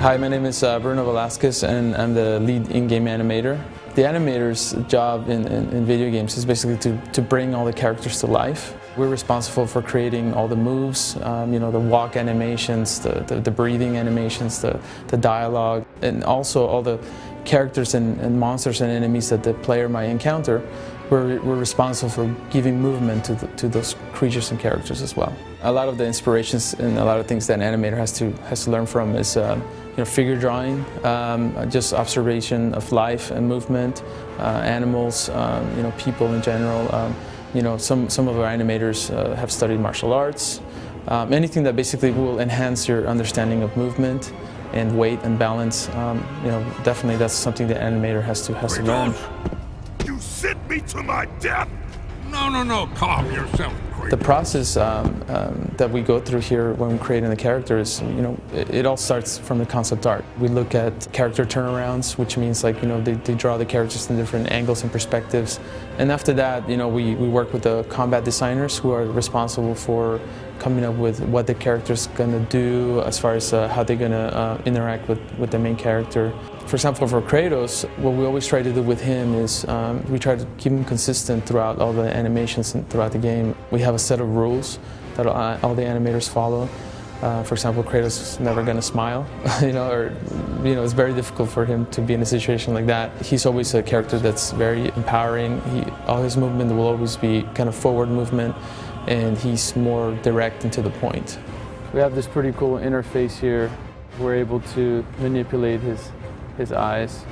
Hi, my name is Bruno Velasquez, and I'm the lead in-game animator. The animator's job in video games is basically to bring all the characters to life. We're responsible for creating all the moves, the walk animations, the breathing animations, the dialogue, and also all the characters and monsters and enemies that the player might encounter. We're responsible for giving movement to those creatures and characters as well. A lot of the inspirations and a lot of things that an animator has to learn from is figure drawing, just observation of life and movement, animals, people in general. Some of our animators have studied martial arts. Anything that basically will enhance your understanding of movement and weight and balance. Definitely that's something the animator has to learn. You sent me to my death! No, calm yourself. The process that we go through here when we're creating the characters, it all starts from the concept art. We look at character turnarounds, which means they draw the characters in different angles and perspectives. And after that, we work with the combat designers who are responsible for coming up with what the character's gonna do as far as how they're gonna interact with the main character. For example, for Kratos, what we always try to do with him is we try to keep him consistent throughout all the animations and throughout the game. We have a set of rules that all the animators follow. For example, Kratos is never going to smile, it's very difficult for him to be in a situation like that. He's always a character that's very empowering. All his movement will always be kind of forward movement, and he's more direct and to the point. We have this pretty cool interface here. We're able to manipulate his eyes,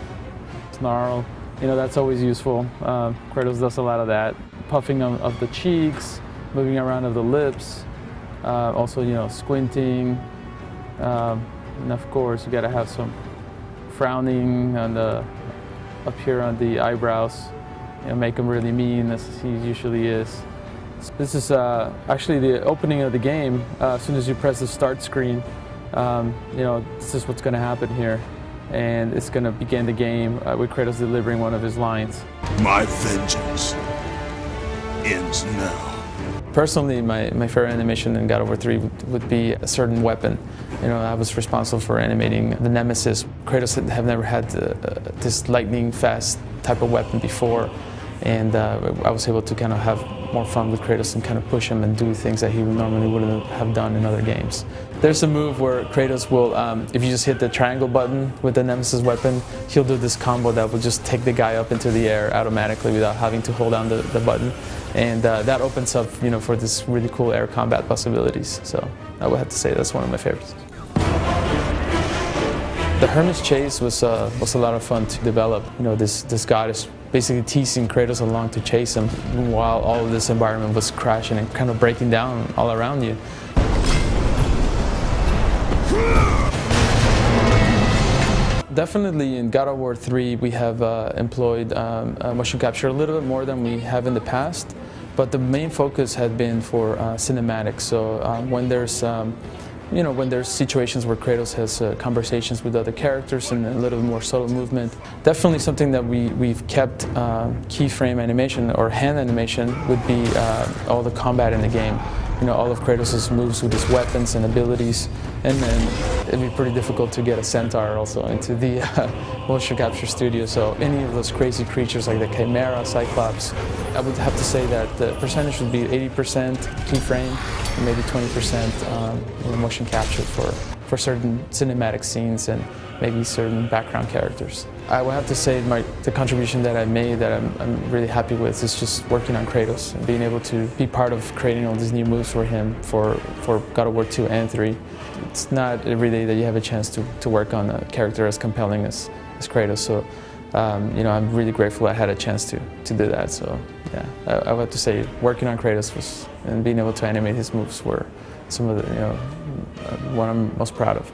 snarl. That's always useful. Kratos does a lot of that. Puffing of the cheeks, moving around of the lips, also squinting, and of course you got to have some frowning up here on the eyebrows, make him really mean as he usually is. This is actually the opening of the game. As soon as you press the start screen, this is what's going to happen here. And it's going to begin the game with Kratos delivering one of his lines. My vengeance ends now. Personally, my favorite animation in God of War 3 would be a certain weapon. I was responsible for animating the Nemesis. Kratos have never had this lightning fast type of weapon before, and I was able to kind of have more fun with Kratos and kind of push him and do things that he normally wouldn't have done in other games. There's a move where Kratos will, if you just hit the triangle button with the Nemesis weapon, he'll do this combo that will just take the guy up into the air automatically without having to hold down the button. And that opens up, for this really cool air combat possibilities. So I would have to say that's one of my favorites. The Hermit's Chase was a lot of fun to develop. This god is basically teasing Kratos along to chase him while all of this environment was crashing and kind of breaking down all around you. Definitely in God of War 3 we have employed motion capture a little bit more than we have in the past, but the main focus had been for cinematics. So when there's situations where Kratos has conversations with other characters and a little more subtle movement, definitely something that we've kept keyframe animation or hand animation would be all the combat in the game. All of Kratos' moves with his weapons and abilities, and then it'd be pretty difficult to get a centaur also into the motion capture studio. So any of those crazy creatures like the Chimera, Cyclops, I would have to say that the percentage would be 80% keyframe, and maybe 20% motion capture for certain cinematic scenes and maybe certain background characters. I would have to say the contribution that I made that I'm really happy with is just working on Kratos and being able to be part of creating all these new moves for him for God of War 2 and 3. It's not every day that you have a chance to work on a character as compelling as Kratos, so I'm really grateful I had a chance to do that. So yeah, I would have to say working on Kratos and being able to animate his moves were some of the what I'm most proud of.